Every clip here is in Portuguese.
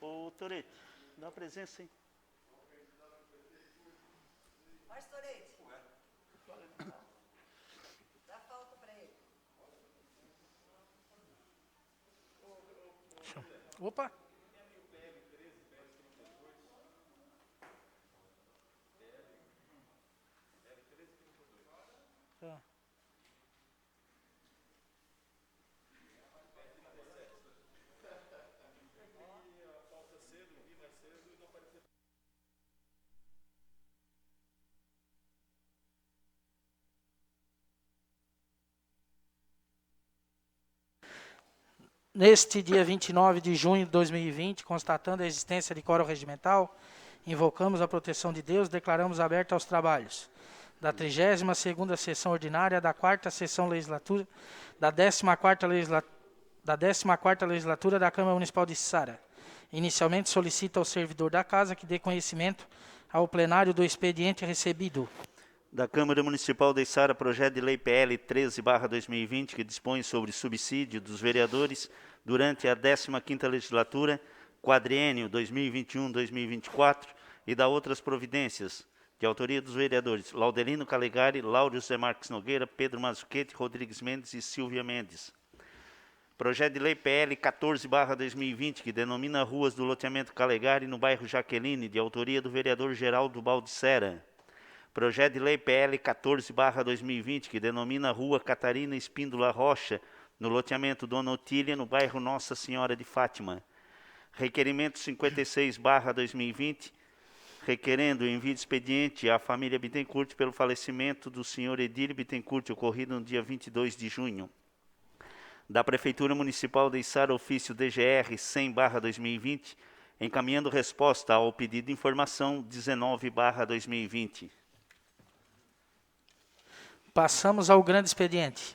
Ô, Torete, dá a presença, hein? Mas, Torete, dá falta para ele. Opa! Tá. Neste dia 29 de junho de 2020, constatando a existência de quórum regimental, invocamos a proteção de Deus, declaramos aberta aos trabalhos da 32ª sessão ordinária da 4ª sessão legislatura, da 14ª legislatura da Câmara Municipal de Içara. Inicialmente solicita ao servidor da Casa que dê conhecimento ao plenário do expediente recebido. Da Câmara Municipal de Içara, projeto de lei PL 13/2020, que dispõe sobre subsídio dos vereadores durante a 15ª legislatura, quadriênio 2021-2024, e da outras providências, de autoria dos vereadores Laudelino Calegari, Lauro José Marques Nogueira, Pedro Mazzuchetti, Rodrigues Mendes e Silvia Mendes. Projeto de lei PL 14/2020, que denomina ruas do loteamento Calegari no bairro Jaqueline, de autoria do vereador Geraldo Baldissera. Projeto de lei PL 14/2020, que denomina Rua Catarina Espíndola Rocha, no loteamento Dona Otília, no bairro Nossa Senhora de Fátima. Requerimento 56/2020, requerendo o envio de expediente à família Bittencourt pelo falecimento do senhor Edílio Bittencourt, ocorrido no dia 22 de junho. Da Prefeitura Municipal de Içara, ofício DGR 100/2020, encaminhando resposta ao pedido de informação 19/2020. Passamos ao grande expediente.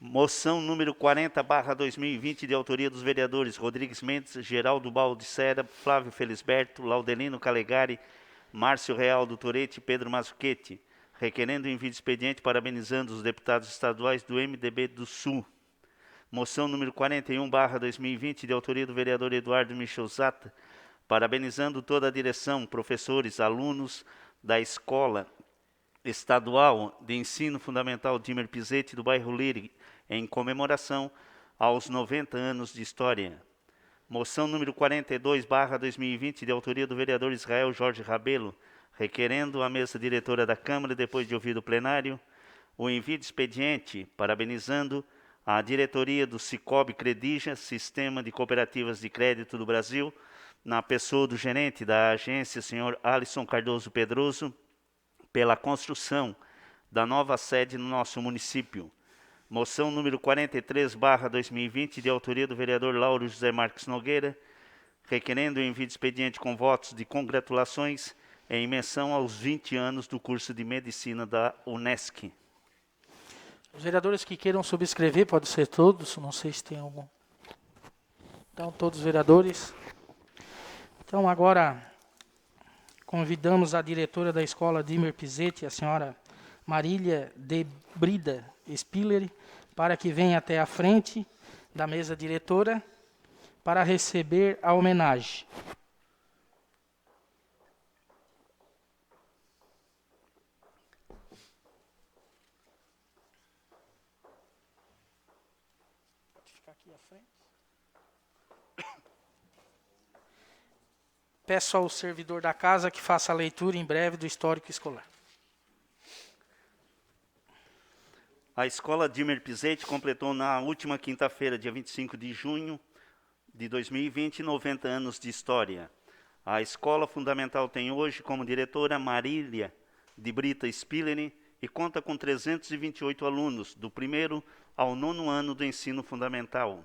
Moção número 40/2020, de autoria dos vereadores Rodrigues Mendes, Geraldo Baldissera, Flávio Felisberto, Laudelino Calegari, Márcio Real do Torete e Pedro Mazzuchetti, requerendo o envio de expediente parabenizando os deputados estaduais do MDB do Sul. Moção número 41/2020, de autoria do vereador Eduardo Michel Zata, parabenizando toda a direção, professores, alunos da Escola Estadual de Ensino Fundamental Dimer Pisetti, do bairro Lire, em comemoração aos 90 anos de história. Moção número 42/2020, de autoria do vereador Israel Jorge Rabelo, requerendo à mesa diretora da Câmara, depois de ouvido o plenário, o envio de expediente parabenizando a diretoria do Sicob Credija, Sistema de Cooperativas de Crédito do Brasil, na pessoa do gerente da agência, senhor Alisson Cardoso Pedroso, pela construção da nova sede no nosso município. Moção número 43/2020, de autoria do vereador Lauro José Marques Nogueira, requerendo o envio de expediente com votos de congratulações em menção aos 20 anos do curso de Medicina da Unesc. Os vereadores que queiram subscrever, pode ser todos, não sei se tem algum. Então, todos os vereadores. Então, agora, convidamos a diretora da escola Dimer Pisetti, a senhora Marília de Brida Spiller, para que venha até a frente da mesa diretora para receber a homenagem. Pode ficar aqui à frente. Peço ao servidor da casa que faça a leitura em breve do histórico escolar. A escola Dimer Pisetti completou na última quinta-feira, dia 25 de junho de 2020, 90 anos de história. A escola fundamental tem hoje como diretora Marília de Brita Spiller e conta com 328 alunos, do 1º ao 9º ano do ensino fundamental.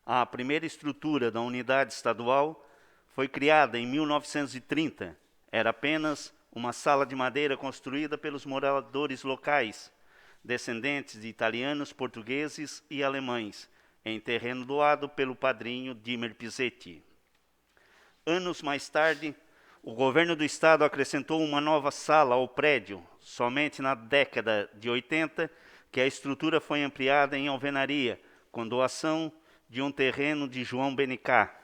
A primeira estrutura da unidade estadual foi criada em 1930. Era apenas uma sala de madeira construída pelos moradores locais, descendentes de italianos, portugueses e alemães, em terreno doado pelo padrinho Dimer Pisetti. Anos mais tarde, o governo do estado acrescentou uma nova sala ao prédio. Somente na década de 80, que a estrutura foi ampliada em alvenaria, com doação de um terreno de João Benicá.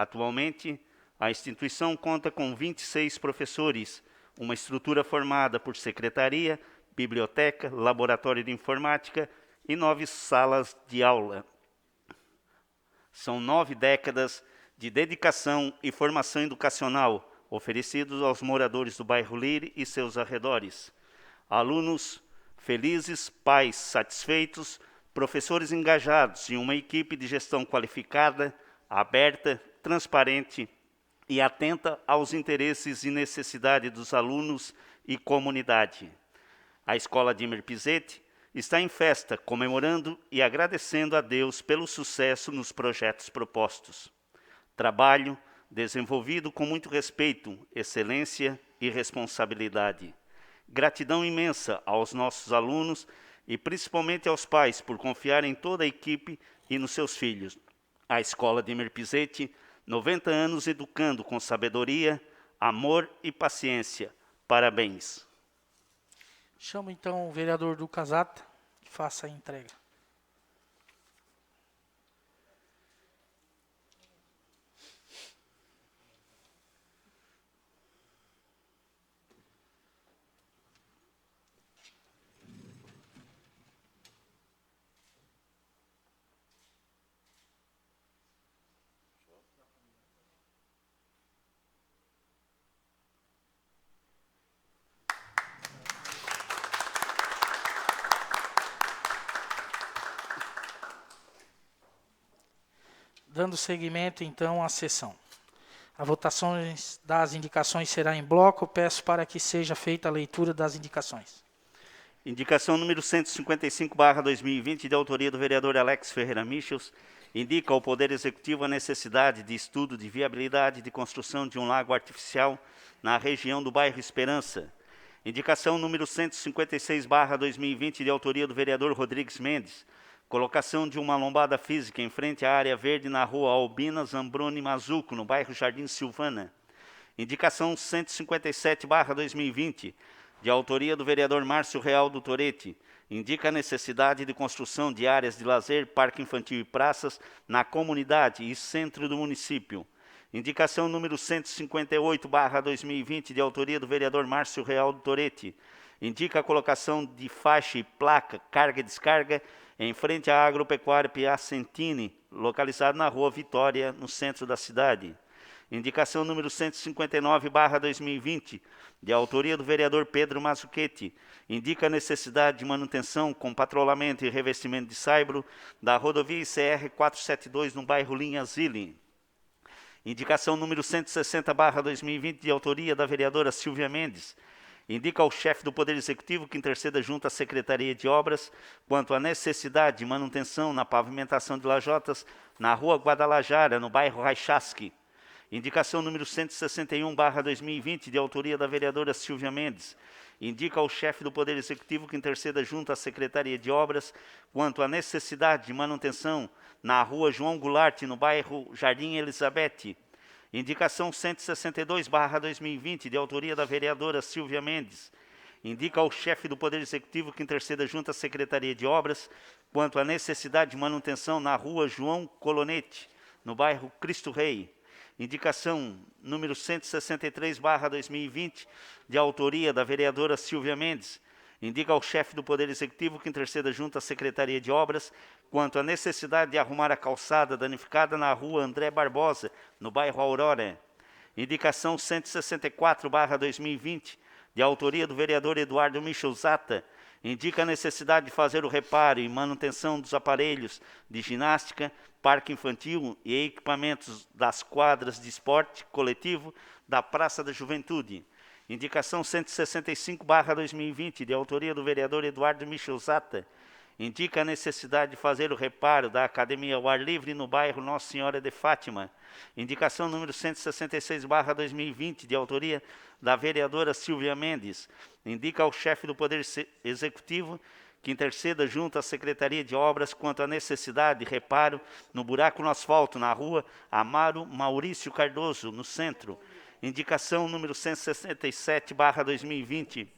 Atualmente, a instituição conta com 26 professores, uma estrutura formada por secretaria, biblioteca, laboratório de informática e 9 salas de aula. São 9 décadas de dedicação e formação educacional oferecidos aos moradores do bairro Lire e seus arredores. Alunos felizes, pais satisfeitos, professores engajados e uma equipe de gestão qualificada, aberta, transparente e atenta aos interesses e necessidades dos alunos e comunidade. A Escola Dimmer Pizzetti está em festa, comemorando e agradecendo a Deus pelo sucesso nos projetos propostos. Trabalho desenvolvido com muito respeito, excelência e responsabilidade. Gratidão imensa aos nossos alunos e principalmente aos pais por confiar em toda a equipe e nos seus filhos. A Escola Dimmer Pizzetti, 90 anos educando com sabedoria, amor e paciência. Parabéns. Chamo então o vereador Duca Zata, que faça a entrega. Dando seguimento, então, à sessão. A votação das indicações será em bloco. Peço para que seja feita a leitura das indicações. Indicação número 155/2020, de autoria do vereador Alex Ferreira Michels, indica ao Poder Executivo a necessidade de estudo de viabilidade de construção de um lago artificial na região do bairro Esperança. Indicação número 156/2020, de autoria do vereador Rodrigues Mendes, colocação de uma lombada física em frente à área verde na rua Albina Zambroni Mazuco, no bairro Jardim Silvana. Indicação 157/2020, de autoria do vereador Márcio Real do Torete, indica a necessidade de construção de áreas de lazer, parque infantil e praças na comunidade e centro do município. Indicação número 158/2020, de autoria do vereador Márcio Real do Torete, indica a colocação de faixa e placa carga e descarga em frente à Agropecuária Piacentini, localizado na rua Vitória, no centro da cidade. Indicação número 159/2020, de autoria do vereador Pedro Mazzuchetti, indica a necessidade de manutenção com patrulhamento e revestimento de saibro da rodovia ICR 472 no bairro Linhasile. Indicação número 160/2020, de autoria da vereadora Silvia Mendes, indica ao chefe do Poder Executivo que interceda junto à Secretaria de Obras quanto à necessidade de manutenção na pavimentação de lajotas na rua Guadalajara, no bairro Raichasque. Indicação número 161/2020, de autoria da vereadora Silvia Mendes, indica ao chefe do Poder Executivo que interceda junto à Secretaria de Obras quanto à necessidade de manutenção na rua João Goulart, no bairro Jardim Elizabeth. Indicação 162/2020, de autoria da vereadora Silvia Mendes, indica ao chefe do Poder Executivo que interceda junto à Secretaria de Obras quanto à necessidade de manutenção na rua João Colonete, no bairro Cristo Rei. Indicação número 163/2020, de autoria da vereadora Silvia Mendes, indica ao chefe do Poder Executivo que interceda junto à Secretaria de Obras quanto à necessidade de arrumar a calçada danificada na rua André Barbosa, no bairro Aurora. Indicação 164/2020, de autoria do vereador Eduardo Michel Zata, indica a necessidade de fazer o reparo e manutenção dos aparelhos de ginástica, parque infantil e equipamentos das quadras de esporte coletivo da Praça da Juventude. Indicação 165/2020, de autoria do vereador Eduardo Michel Zata, indica a necessidade de fazer o reparo da Academia ao Ar Livre no bairro Nossa Senhora de Fátima. Indicação número 166/2020, de autoria da vereadora Silvia Mendes, indica ao chefe do Poder Executivo que interceda junto à Secretaria de Obras quanto à necessidade de reparo no buraco no asfalto na rua Amaro Maurício Cardoso, no centro. Indicação número 167/2020,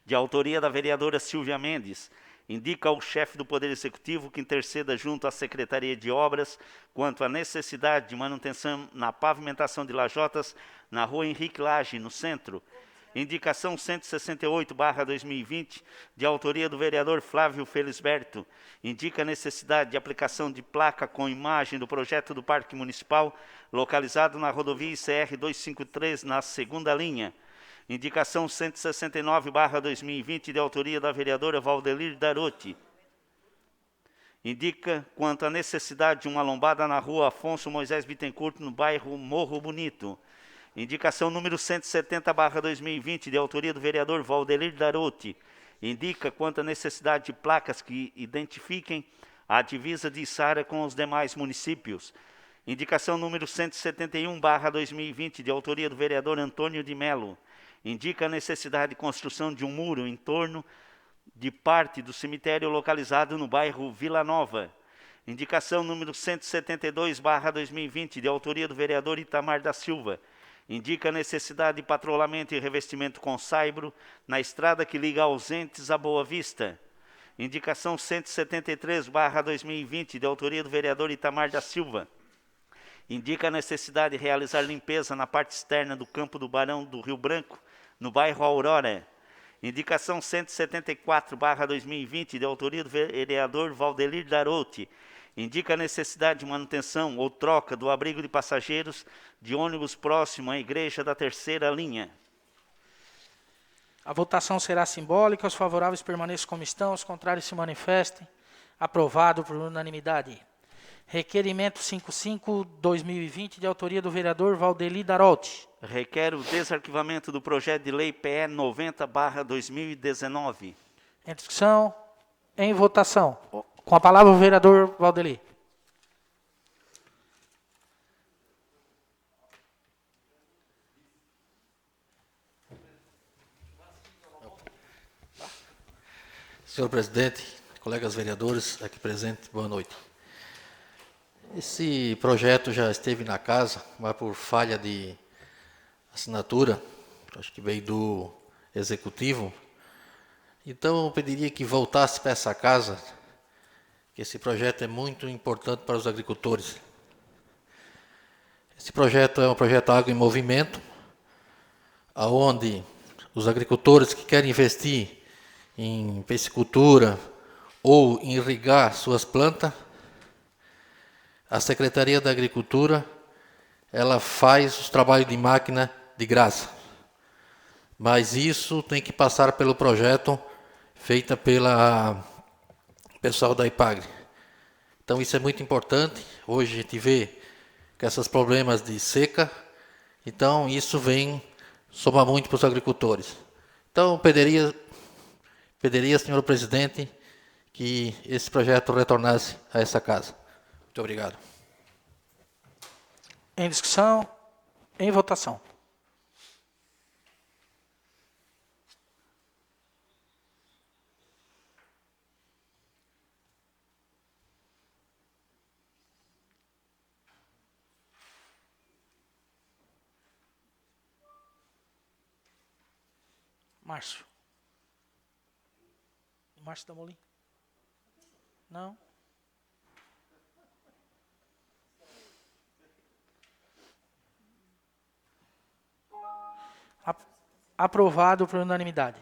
de autoria da vereadora Silvia Mendes, indica ao chefe do Poder Executivo que interceda junto à Secretaria de Obras quanto à necessidade de manutenção na pavimentação de lajotas na rua Henrique Lage, no centro. Indicação 168/2020, de autoria do vereador Flávio Felisberto, indica a necessidade de aplicação de placa com imagem do projeto do Parque Municipal, localizado na rodovia ICR 253, na segunda linha. Indicação 169/2020, de autoria da vereadora Valdelir Darotti, indica quanto à necessidade de uma lombada na rua Afonso Moisés Bittencourt, no bairro Morro Bonito. Indicação número 170/2020, de autoria do vereador Valdelir Darotti, indica quanto à necessidade de placas que identifiquem a divisa de Içara com os demais municípios. Indicação número 171/2020, de autoria do vereador Antônio de Melo, indica a necessidade de construção de um muro em torno de parte do cemitério localizado no bairro Vila Nova. Indicação número 172/2020, de autoria do vereador Itamar da Silva, indica a necessidade de patrulhamento e revestimento com saibro na estrada que liga Ausentes a Boa Vista. Indicação 173/2020, de autoria do vereador Itamar da Silva, indica a necessidade de realizar limpeza na parte externa do campo do Barão do Rio Branco, no bairro Aurora. Indicação 174/2020, de autoria do vereador Valdelir Darotti, indica a necessidade de manutenção ou troca do abrigo de passageiros de ônibus próximo à igreja da terceira linha. A votação será simbólica. Os favoráveis permaneçam como estão, os contrários se manifestem. Aprovado por unanimidade. Requerimento 55/2020, de autoria do vereador Valdelir Darotti. Requer o desarquivamento do projeto de lei PE 90/2019. Em discussão, em votação. Com a palavra o vereador Valdelir. Senhor presidente, colegas vereadores aqui presentes, boa noite. Esse projeto já esteve na casa, mas por falha de assinatura, acho que veio do executivo. Então eu pediria que voltasse para essa casa, que esse projeto é muito importante para os agricultores. Esse projeto é um projeto Água em Movimento, onde os agricultores que querem investir em piscicultura ou em irrigar suas plantas, a Secretaria da Agricultura, ela faz os trabalhos de máquina de graça. Mas isso tem que passar pelo projeto feito pela pessoal da IPAGRE. Então isso é muito importante. Hoje a gente vê que esses problemas de seca, então isso vem somar muito para os agricultores. Então pediria, senhor presidente, que esse projeto retornasse a essa casa. Muito obrigado. Em discussão, em votação. Márcio. Márcio da Molim? Não? Aprovado por unanimidade.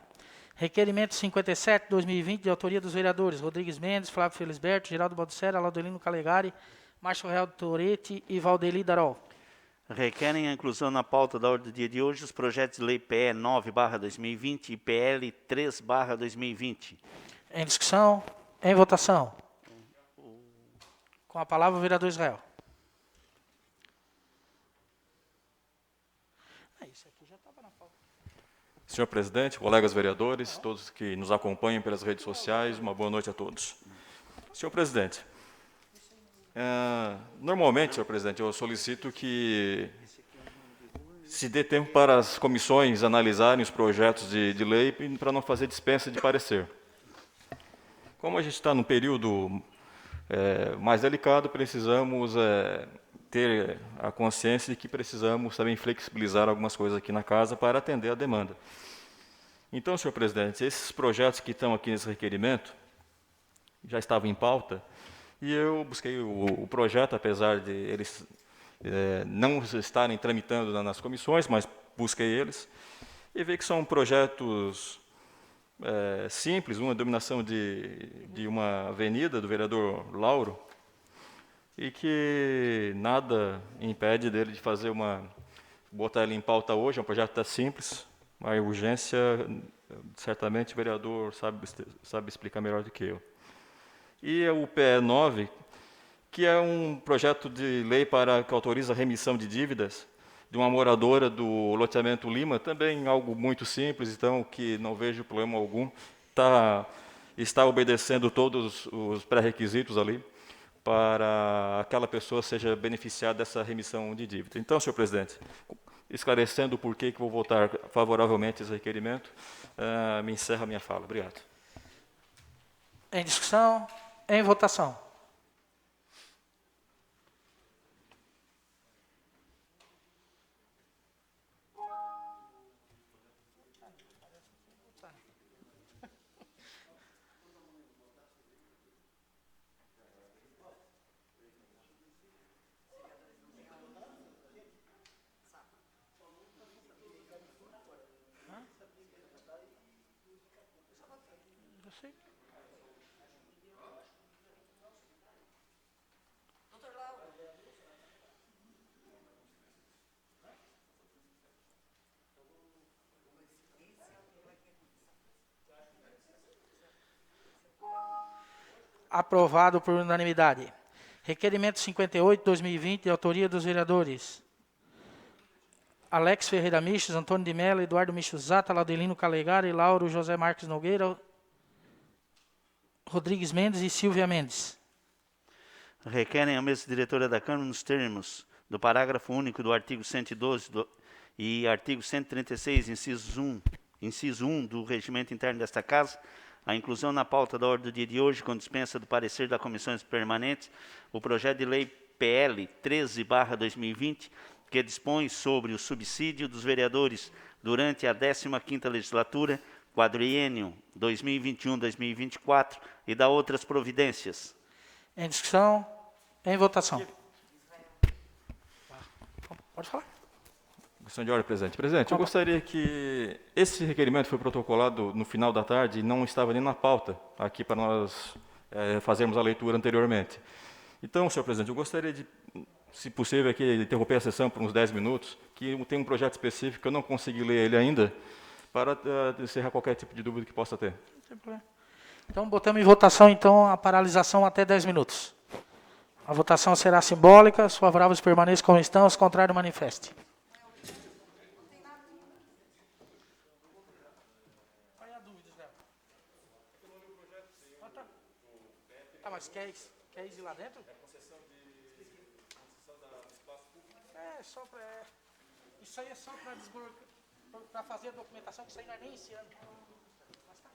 Requerimento 57/2020, de autoria dos vereadores Rodrigues Mendes, Flávio Felisberto, Geraldo Baldissera, Laudelino Calegari, Márcio Real do Toretti e Valdelir Darotti. Requerem a inclusão na pauta da ordem do dia de hoje os projetos de lei PE 9/2020 e PL 3/2020. Em discussão, em votação. Com a palavra o vereador Israel. Isso aqui já estava na pauta. Senhor presidente, colegas vereadores, todos que nos acompanham pelas redes sociais, uma boa noite a todos. Senhor presidente, normalmente, senhor presidente, eu solicito que se dê tempo para as comissões analisarem os projetos de lei para não fazer dispensa de parecer. Como a gente está num período mais delicado, precisamos ter a consciência de que precisamos também flexibilizar algumas coisas aqui na casa para atender a demanda. Então, senhor presidente, esses projetos que estão aqui nesse requerimento, já estava em pauta, e eu busquei o projeto, apesar de eles não estarem tramitando nas comissões, mas busquei eles, e vi que são projetos simples, uma dominação de uma avenida do vereador Lauro, e que nada impede dele de fazer botar ele em pauta hoje, é um projeto simples, a urgência, certamente o vereador sabe explicar melhor do que eu. E o PE 9, que é um projeto de lei que autoriza a remissão de dívidas de uma moradora do loteamento Lima, também algo muito simples, então, que não vejo problema algum, está obedecendo todos os pré-requisitos ali para aquela pessoa seja beneficiada dessa remissão de dívida. Então, senhor presidente, esclarecendo o porquê que vou votar favoravelmente esse requerimento, me encerra a minha fala. Obrigado. Em discussão, em votação. Doutor Lauro. Aprovado por unanimidade. Requerimento 58/2020, de autoria dos vereadores Alex Ferreira Michos, Antônio de Mello, Eduardo Michos Zata, Laudelino Calegari, Lauro José Marques Nogueira, Rodrigues Mendes e Silvia Mendes. Requerem a mesa diretora da Câmara, nos termos do parágrafo único do artigo 112 e artigo 136, inciso 1 do regimento interno desta Casa, a inclusão na pauta da ordem do dia de hoje, com dispensa do parecer das comissões permanentes, o projeto de lei PL 13/2020, que dispõe sobre o subsídio dos vereadores durante a 15ª legislatura, quadriênio 2021-2024, e da outras providências. Em discussão, em votação. Pode falar. Questão de ordem, presidente. Presidente, eu gostaria que esse requerimento foi protocolado no final da tarde e não estava nem na pauta aqui para nós fazermos a leitura anteriormente. Então, senhor presidente, eu gostaria de, se possível, aqui, interromper a sessão por uns 10 minutos, que tem um projeto específico que eu não consegui ler ele ainda, para encerrar qualquer tipo de dúvida que possa ter. Não tem problema. Então, botamos em votação, então, a paralisação até 10 minutos. A votação será simbólica, os favoráveis permaneçam como estão, os contrários manifestem. Qual é a dúvida dela? Tá, mas quer ir lá dentro? É concessão da espaço público. Isso aí é só para fazer a documentação, que isso aí não é nem esse ano. Mas tá.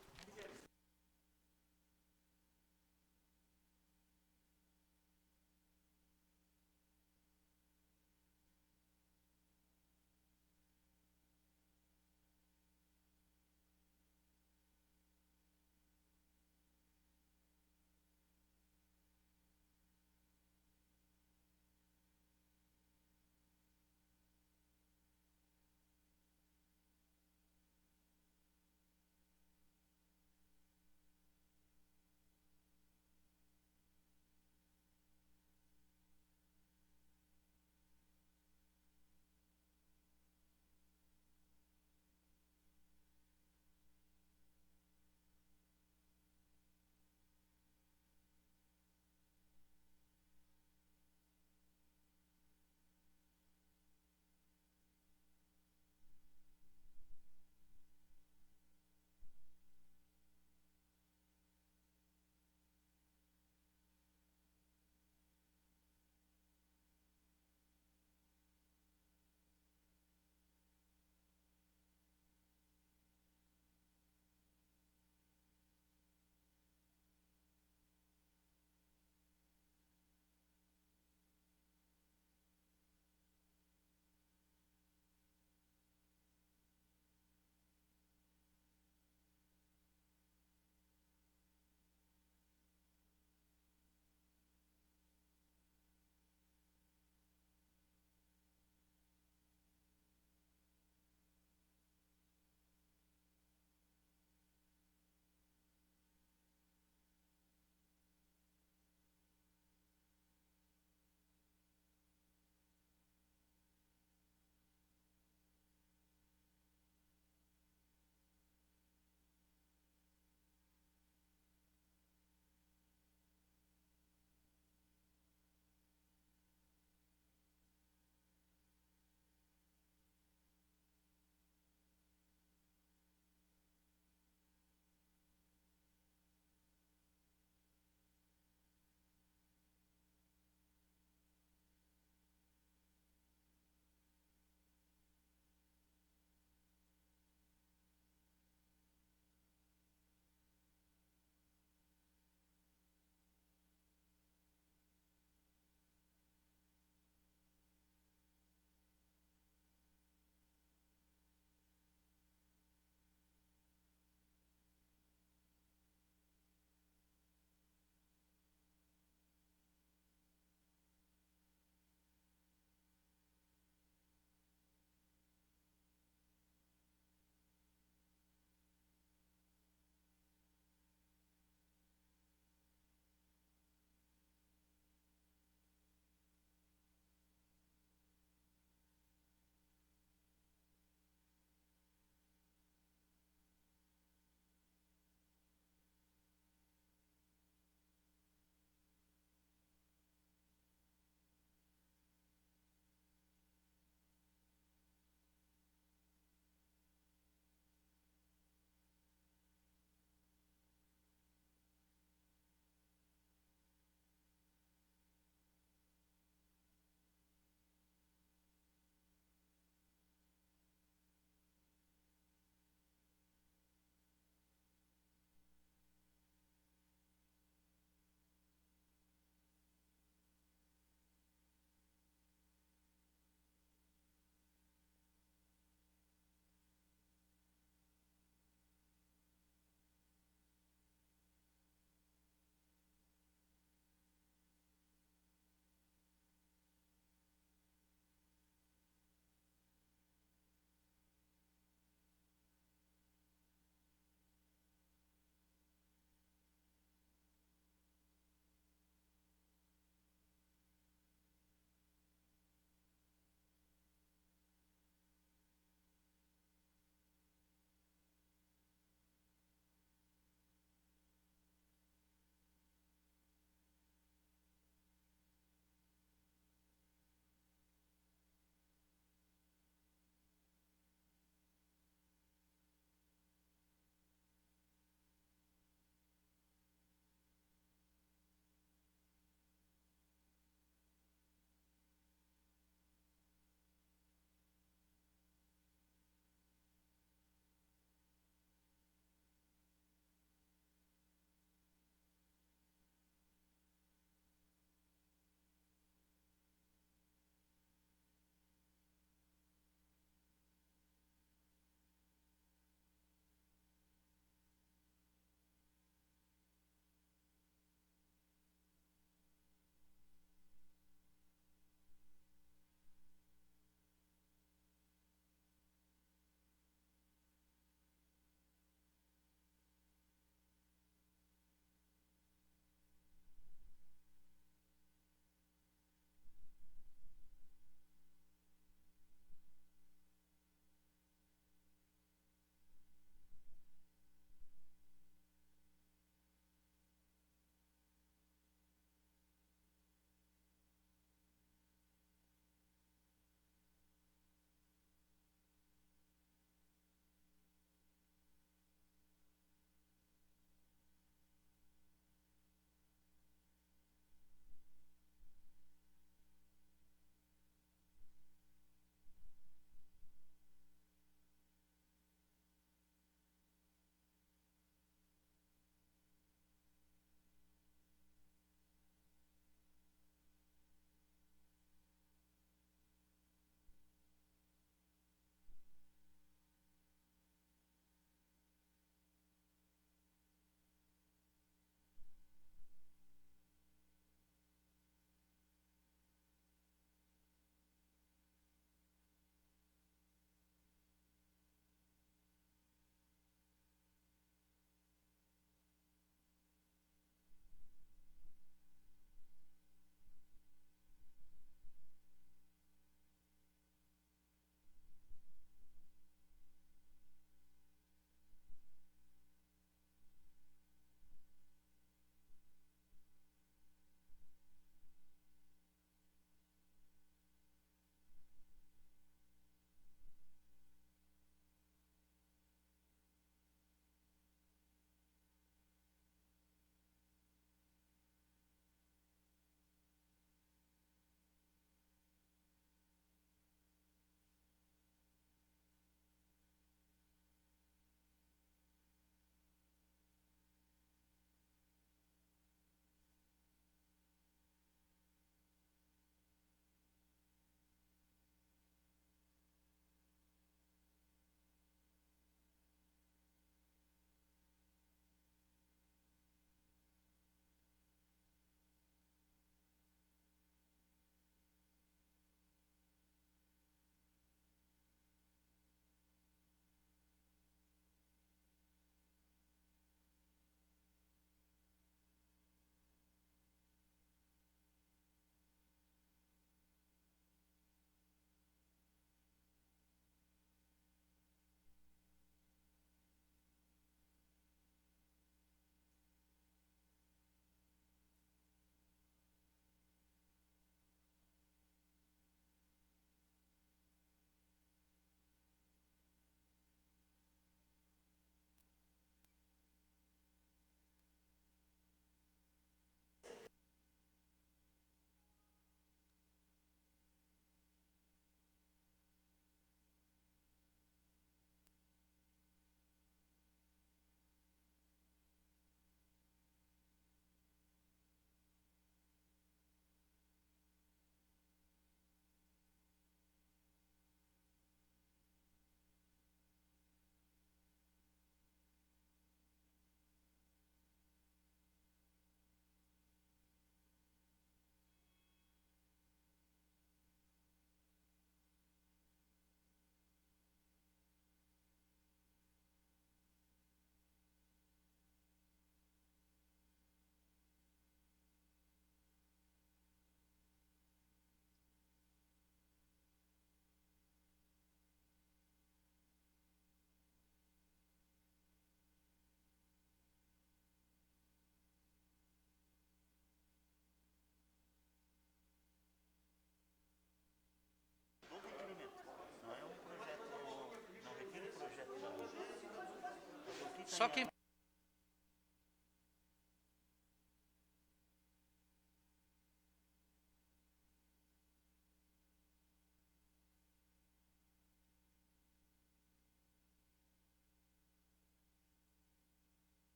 Só quem...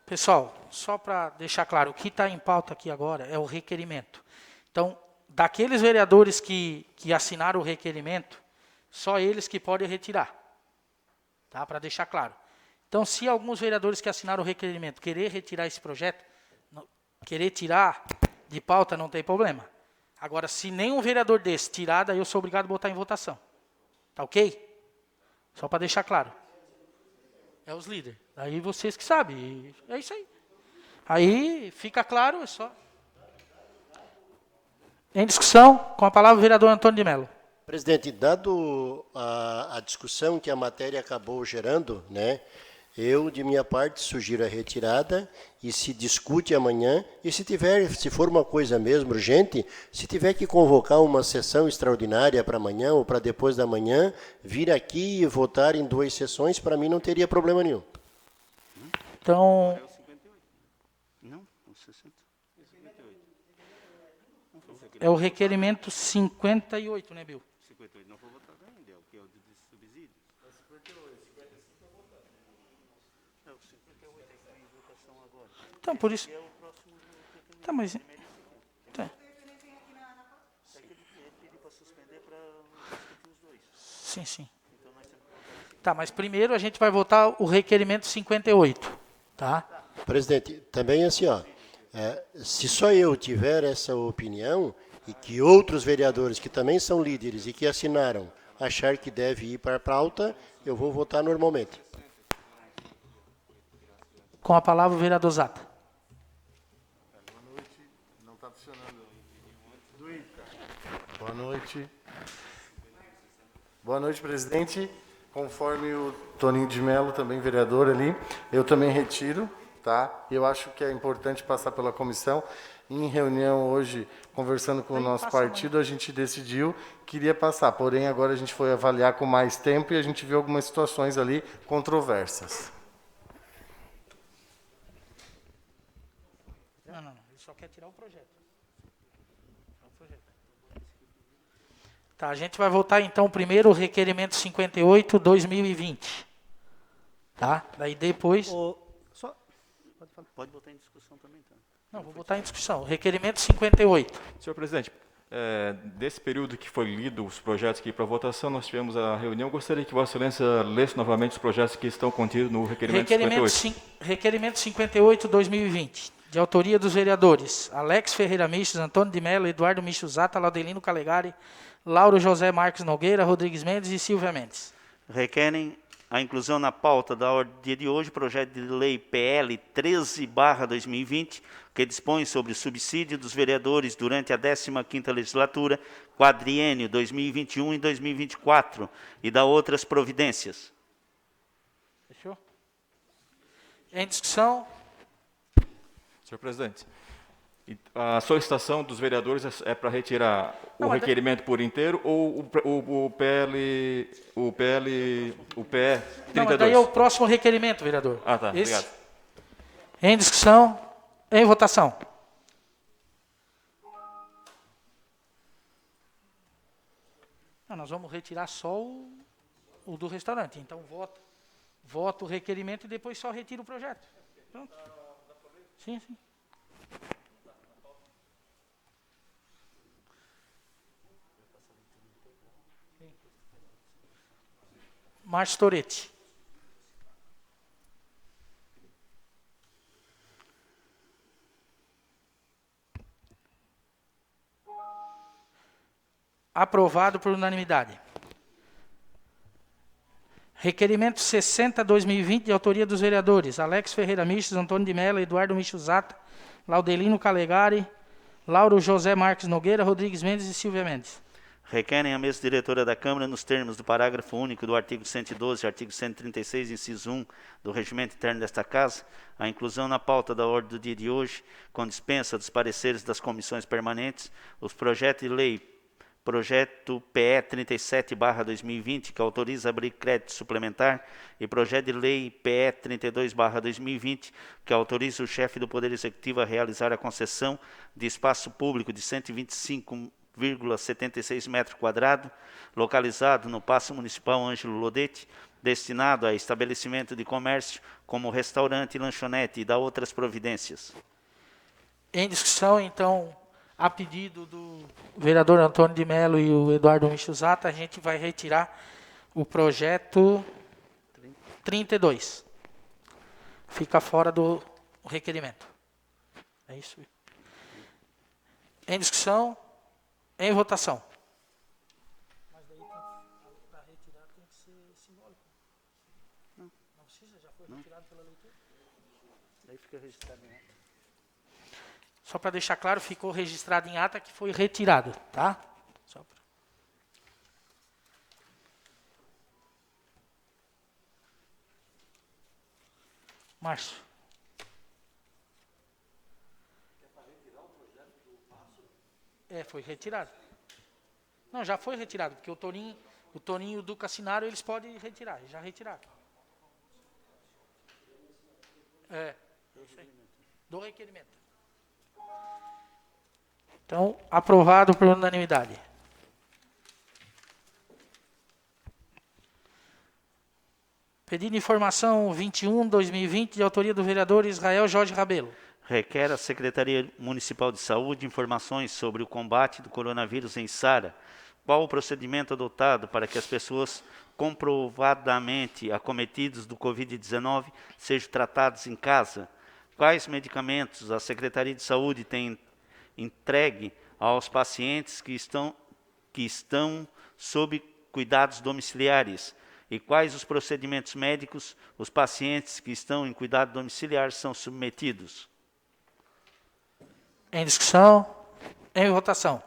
Pessoal, só para deixar claro, o que está em pauta aqui agora é o requerimento. Então, daqueles vereadores que assinaram o requerimento, só eles que podem retirar. Tá? Para deixar claro. Então, se alguns vereadores que assinaram o requerimento querer retirar esse projeto, querer tirar de pauta, não tem problema. Agora, se nenhum vereador desse tirar, daí eu sou obrigado a botar em votação. Tá ok? Só para deixar claro. É os líderes. Aí vocês que sabem. É isso aí. Aí fica claro, é só. Em discussão, com a palavra o vereador Antônio de Mello. Presidente, dado a discussão que a matéria acabou gerando, né, eu, de minha parte, sugiro a retirada e se discute amanhã. E se for uma coisa mesmo urgente, se tiver que convocar uma sessão extraordinária para amanhã ou para depois da manhã, vir aqui e votar em 2 sessões, para mim não teria problema nenhum. Então, Não? O 60? é o requerimento 58, né, Bill? 58 não foi votado ainda, é o que é o de subsídios. É 58. É o 58 que está em votação agora. Então, por isso... É o próximo requerimento. Tá, mas... Tá. É que ele pediu para suspender para discutir os dois. Sim, sim. Então nós temos que votar esse. Tá, mas primeiro a gente vai votar o requerimento 58, tá? Presidente, também assim, ó, se só eu tiver essa opinião e que outros vereadores que também são líderes e que assinaram achar que deve ir para a pauta, eu vou votar normalmente. Com a palavra o vereador Zata. Não está funcionando. Boa noite. Boa noite, presidente. Conforme o Toninho de Mello, também vereador ali, eu também retiro, tá? Eu acho que é importante passar pela comissão. Em reunião hoje, conversando com o nosso partido, a gente decidiu que iria passar. Porém, agora a gente foi avaliar com mais tempo e a gente viu algumas situações ali controversas. Não. Ele só quer tirar o projeto. Tá, a gente vai votar então primeiro o requerimento 58, 2020. Tá? Daí depois... Pode botar em discussão também, então. Não, vou botar em discussão. Requerimento 58. Senhor presidente, desse período que foi lido os projetos aqui para votação, nós tivemos a reunião. Gostaria que Vossa Excelência lesse novamente os projetos que estão contidos no requerimento 58. Requerimento 58, 2020. De autoria dos vereadores Alex Ferreira Michos, Antônio de Mello, Eduardo Michos Zata, Laudelino Calegari, Lauro José Marques Nogueira, Rodrigues Mendes e Silvia Mendes. Requerem a inclusão na pauta da ordem do dia de hoje, projeto de lei PL 13/2020, que dispõe sobre o subsídio dos vereadores durante a 15ª legislatura, quadriênio 2021 e 2024, e da outras providências. Fechou? Em discussão? Senhor presidente, a solicitação dos vereadores é para retirar o requerimento por inteiro ou o PE 32? Não, mas daí é o próximo requerimento, vereador. Ah, tá. Esse. Obrigado. Em discussão, em votação. Não, nós vamos retirar só o do restaurante. Então, voto o requerimento e depois só retiro o projeto. Pronto. Sim. Márcio Toretti. Aprovado por unanimidade. Requerimento 60/2020, de autoria dos vereadores Alex Ferreira Michos, Antônio de Mello, Eduardo Michos Zata, Laudelino Calegari, Lauro José Marques Nogueira, Rodrigues Mendes e Silvia Mendes. Requerem a mesa diretora da Câmara, nos termos do parágrafo único do artigo 112 e artigo 136, inciso 1 do regimento interno desta Casa, a inclusão na pauta da ordem do dia de hoje, com dispensa dos pareceres das comissões permanentes, os projetos de lei projeto PE 37/2020, que autoriza abrir crédito suplementar, e projeto de lei PE 32/2020, que autoriza o chefe do Poder Executivo a realizar a concessão de espaço público de 125,76 metros quadrados, localizado no Paço Municipal Ângelo Lodete, destinado a estabelecimento de comércio, como restaurante e lanchonete, e da outras providências. Em discussão, então, a pedido do vereador Antônio de Mello e o Eduardo Michuzata, a gente vai retirar o projeto 32. Fica fora do requerimento. É isso. Em discussão, em votação. Mas daí, para retirar, tem que ser simbólico. Não precisa, já foi retirado pela leitura. Daí fica registrado em ata. Só para deixar claro, ficou registrado em ata que foi retirado, tá? Só pra... Márcio. Foi retirado. Não, já foi retirado, porque o Toninho e o Duca assinaram, eles podem retirar, já retiraram. Do requerimento. Então, aprovado por unanimidade. Pedido de informação 21/2020, de autoria do vereador Israel Jorge Rabelo. Requer à Secretaria Municipal de Saúde informações sobre o combate do coronavírus em Sara. Qual o procedimento adotado para que as pessoas comprovadamente acometidas do Covid-19 sejam tratadas em casa? Quais medicamentos a Secretaria de Saúde tem entregue aos pacientes que estão sob cuidados domiciliares? E quais os procedimentos médicos os pacientes que estão em cuidado domiciliar são submetidos? Em discussão, em votação.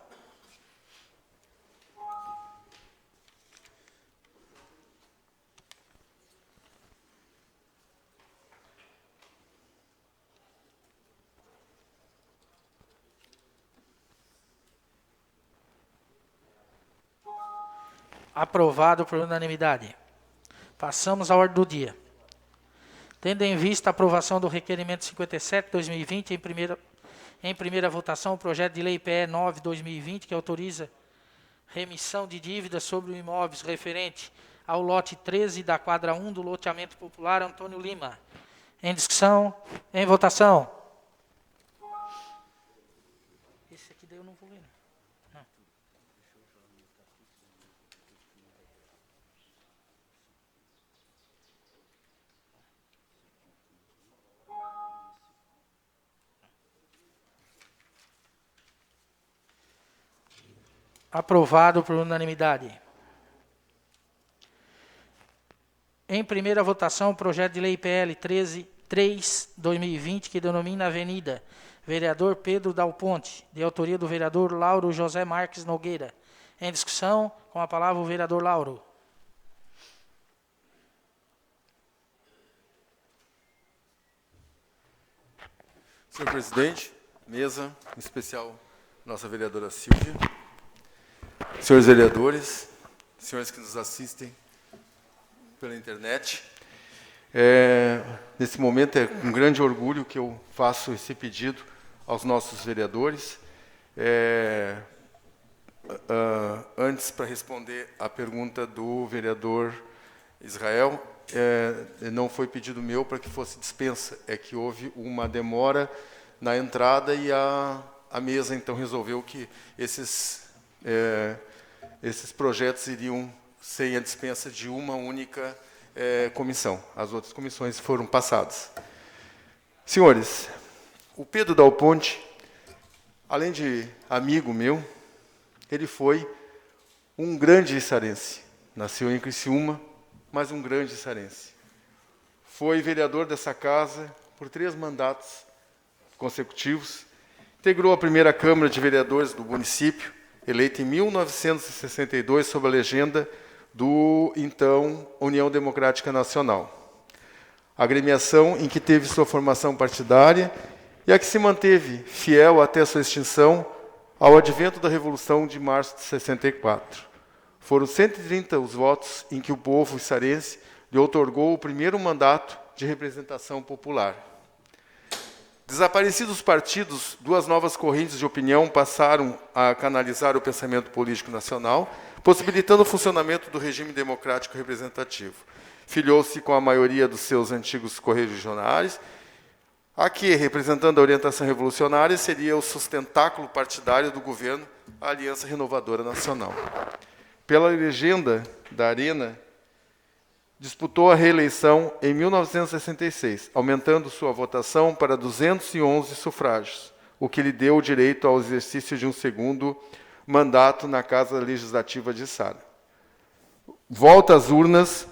Aprovado por unanimidade. Passamos à ordem do dia. Tendo em vista a aprovação do requerimento 57/2020, em primeira votação, o projeto de lei PE 9/2020, que autoriza remissão de dívidas sobre imóveis referente ao lote 13 da quadra 1 do loteamento popular Antônio Lima. Em discussão, em votação. Esse aqui daí eu não vou ler. Não. Aprovado por unanimidade. Em primeira votação, o projeto de lei PL 13/2020, que denomina Avenida Vereador Pedro Dal Ponte, de autoria do vereador Lauro José Marques Nogueira. Em discussão, com a palavra o vereador Lauro. Senhor presidente, mesa, em especial nossa vereadora Silvia, senhores vereadores, senhores que nos assistem pela internet, nesse momento é com grande orgulho que eu faço esse pedido aos nossos vereadores. Antes, para responder à pergunta do vereador Israel, não foi pedido meu para que fosse dispensa, é que houve uma demora na entrada e a mesa então resolveu que esses projetos iriam sem a dispensa de uma única comissão. As outras comissões foram passadas. Senhores, o Pedro Dal Ponte, além de amigo meu, ele foi um grande içarense. Nasceu em Criciúma, mas um grande içarense. Foi vereador dessa casa por 3 mandatos consecutivos. Integrou a primeira Câmara de Vereadores do município, eleito em 1962 sob a legenda do, então, União Democrática Nacional. Agremiação em que teve sua formação partidária e a que se manteve fiel até sua extinção ao advento da Revolução de março de 64. Foram 130 os votos em que o povo içarense lhe outorgou o primeiro mandato de representação popular. Desaparecidos os partidos, duas novas correntes de opinião passaram a canalizar o pensamento político nacional, possibilitando o funcionamento do regime democrático representativo. Filiou-se com a maioria dos seus antigos correligionários, a que, representando a orientação revolucionária, seria o sustentáculo partidário do governo, a Aliança Renovadora Nacional. Pela legenda da Arena, disputou a reeleição em 1966, aumentando sua votação para 211 sufrágios, o que lhe deu o direito ao exercício de um segundo mandato na Casa Legislativa de Içara. Volta às urnas.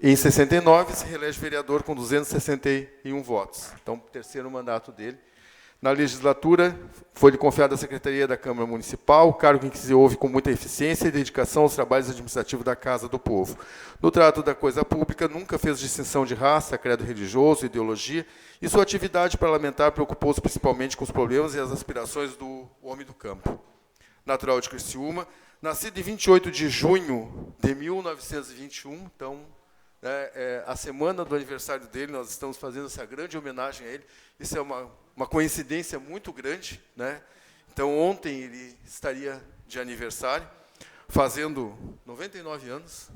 Em 69, se reelege vereador com 261 votos. Então, terceiro mandato dele. Na legislatura, foi-lhe confiada a Secretaria da Câmara Municipal, cargo em que se ouve com muita eficiência e dedicação aos trabalhos administrativos da Casa do Povo. No trato da coisa pública, nunca fez distinção de raça, credo religioso, ideologia, e sua atividade parlamentar preocupou-se principalmente com os problemas e as aspirações do homem do campo. Natural de Criciúma, nascido em 28 de junho de 1921, então, a semana do aniversário dele, nós estamos fazendo essa grande homenagem a ele. Isso é uma coincidência muito grande, né? Então, ontem ele estaria de aniversário, fazendo 99 anos.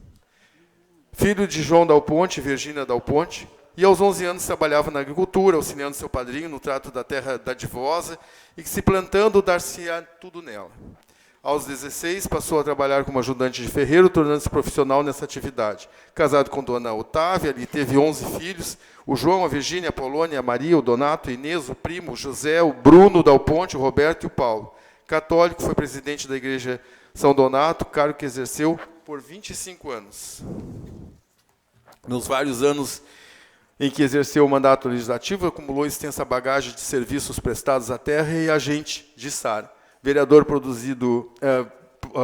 Filho de João Dal Ponte e Virgínia Dal Ponte, e aos 11 anos trabalhava na agricultura, auxiliando seu padrinho no trato da terra dadivosa, e que se plantando dar-se-á tudo nela. Aos 16, passou a trabalhar como ajudante de ferreiro, tornando-se profissional nessa atividade. Casado com dona Otávia, ele teve 11 filhos, o João, a Virgínia, a Polônia, a Maria, o Donato, a Inês, o primo, o José, o Bruno Dal Ponte, o Roberto e o Paulo. Católico, foi presidente da Igreja São Donato, cargo que exerceu por 25 anos. Nos vários anos em que exerceu o mandato legislativo, acumulou extensa bagagem de serviços prestados à terra e agente de Içara. Vereador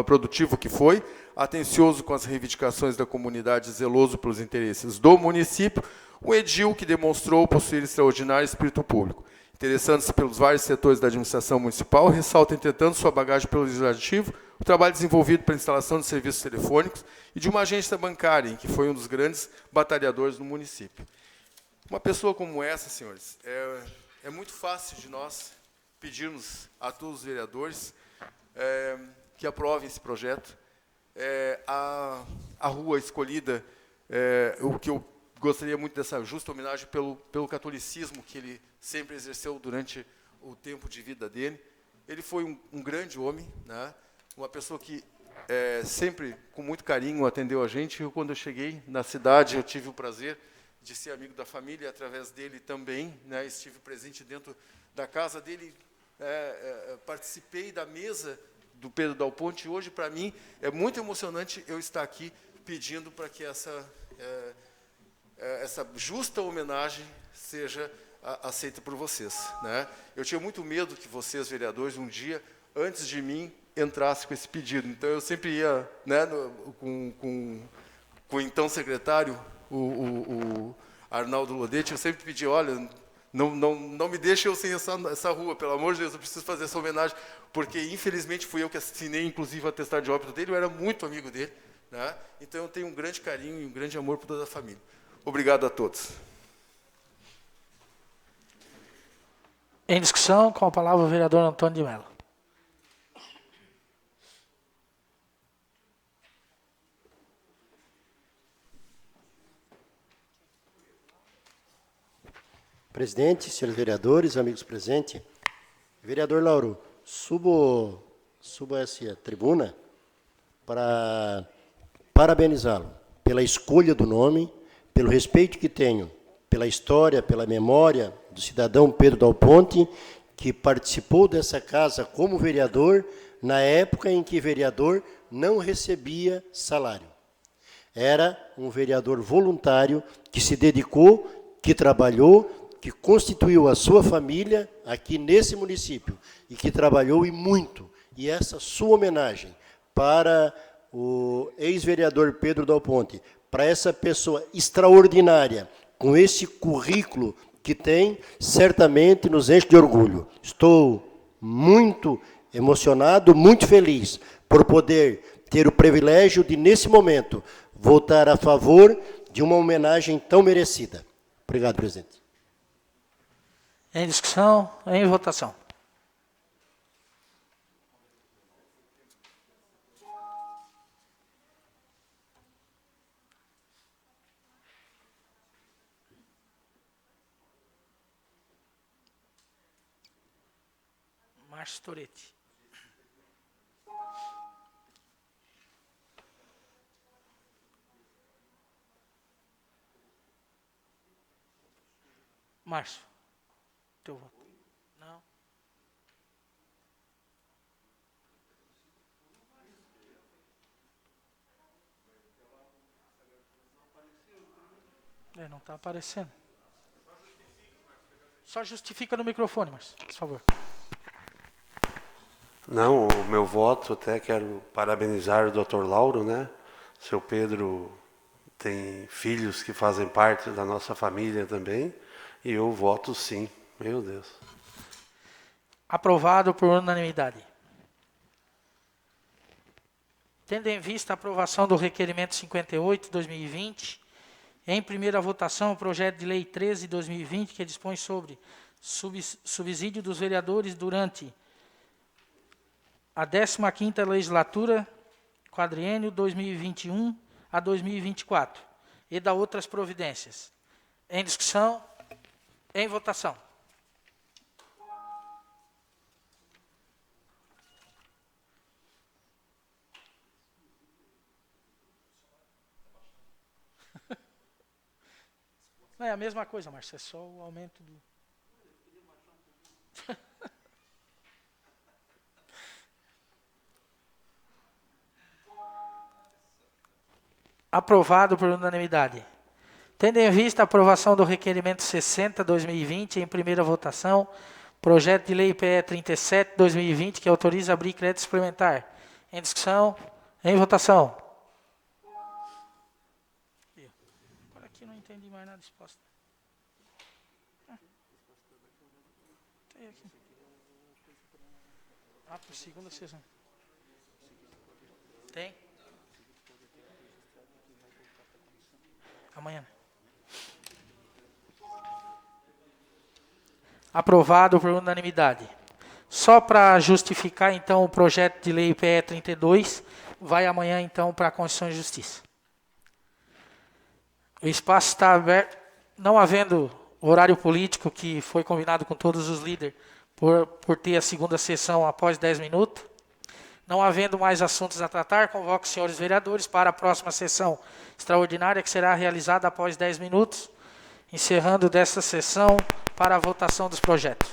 produtivo que foi, atencioso com as reivindicações da comunidade, zeloso pelos interesses do município, um edil que demonstrou possuir extraordinário espírito público. Interessando-se pelos vários setores da administração municipal, ressalta, entretanto, sua bagagem pelo legislativo, o trabalho desenvolvido para a instalação de serviços telefônicos e de uma agência bancária, em que foi um dos grandes batalhadores no município. Uma pessoa como essa, senhores, é muito fácil de nós pedirmos a todos os vereadores que aprovem esse projeto. A rua escolhida, o que eu gostaria muito dessa justa homenagem pelo catolicismo que ele sempre exerceu durante o tempo de vida dele. Ele foi um grande homem, né? Uma pessoa que sempre, com muito carinho, atendeu a gente. Eu, quando eu cheguei na cidade, eu tive o prazer de ser amigo da família, através dele também, né? Estive presente dentro da casa dele, participei da mesa do Pedro Dal Ponte, e hoje, para mim, é muito emocionante eu estar aqui pedindo para que essa justa homenagem seja aceita por vocês, né? Eu tinha muito medo que vocês, vereadores, um dia, antes de mim, entrassem com esse pedido. Então, eu sempre ia, né, com o então secretário, o Arnaldo Lodete, eu sempre pedia, olha, não me deixe eu sem essa rua, pelo amor de Deus, eu preciso fazer essa homenagem, porque, infelizmente, fui eu que assinei, inclusive, o atestado de óbito dele, eu era muito amigo dele, né? Então, eu tenho um grande carinho e um grande amor por toda a família. Obrigado a todos. Em discussão, com a palavra o vereador Antônio de Mello. Presidente, senhores vereadores, amigos presentes, vereador Lauro, subo a essa tribuna para parabenizá-lo pela escolha do nome, pelo respeito que tenho pela história, pela memória do cidadão Pedro Dal Ponte, que participou dessa casa como vereador na época em que vereador não recebia salário. Era um vereador voluntário que se dedicou, que trabalhou, que constituiu a sua família aqui nesse município e que trabalhou e muito. E essa sua homenagem para o ex-vereador Pedro Dal Ponte, para essa pessoa extraordinária, com esse currículo que tem, certamente nos enche de orgulho. Estou muito emocionado, muito feliz por poder ter o privilégio de, nesse momento, votar a favor de uma homenagem tão merecida. Obrigado, presidente. Em discussão, em votação. Márcio Toretti. Márcio, teu voto. Não. Não está aparecendo. Só justifica no microfone, Márcio, por favor. Não, o meu voto, até quero parabenizar o Dr. Lauro, né? Seu Pedro tem filhos que fazem parte da nossa família também, e eu voto sim. Meu Deus. Aprovado por unanimidade. Tendo em vista a aprovação do requerimento 58/2020, em primeira votação o projeto de lei 13/2020, que dispõe sobre subsídio dos vereadores durante a 15ª legislatura, quadriênio 2021 a 2024, e da outras providências. Em discussão, em votação. Não é a mesma coisa, Márcio, é só o aumento do... Aprovado por unanimidade. Tendo em vista a aprovação do requerimento 60/2020, em primeira votação, projeto de lei PE 37/2020, que autoriza abrir crédito suplementar. Em discussão, em votação. Agora aqui não entendi mais nada exposto. Tem aqui. Por segunda sessão. Tem? Amanhã. Aprovado por unanimidade. Só para justificar, então, o projeto de lei PE 32, vai amanhã, então, para a Constituição e Justiça. O espaço está aberto, não havendo horário político, que foi combinado com todos os líderes, por ter a segunda sessão após 10 minutos. Não havendo mais assuntos a tratar, convoco os senhores vereadores para a próxima sessão extraordinária, que será realizada após 10 minutos, encerrando desta sessão para a votação dos projetos.